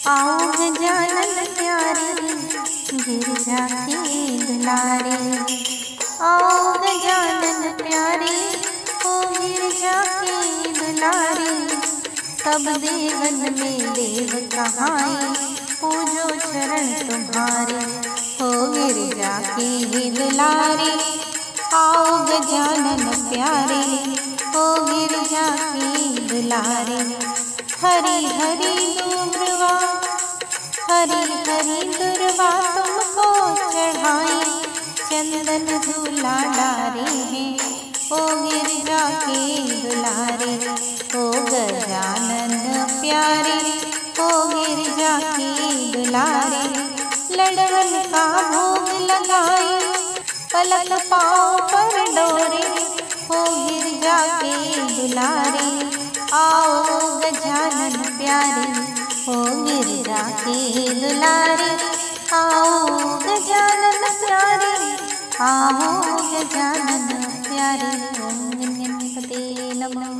आओ गजानन प्यारे गिरजा के दुलारे। आओ गजानन प्यारे ओ गिरजा के दुलारे। सब देवन में देव कहाए पूजो चरण तुम्हारे। ओ गिरजा के दुलारे आओ गजानन प्यारे ओ गिरजा के दुलारे। हरी हरी दुर्वा हरी हरी दुर्वा तुमको चढ़ाए चंदन धूला डारे हैं ओ गिरजा के दुलारे। ओ गजानन प्यारे ओ गिरजा के दुलारे। लड़वन का भोग लगाए पलक पाँव पर डोरे ओ गिरजा के दुलारे। आओ गजानन प्यारे ओ गिरजा के दुलारे। आओ गजानन प्यारे आओ गजानन प्यारे। ओम गणपते नमः।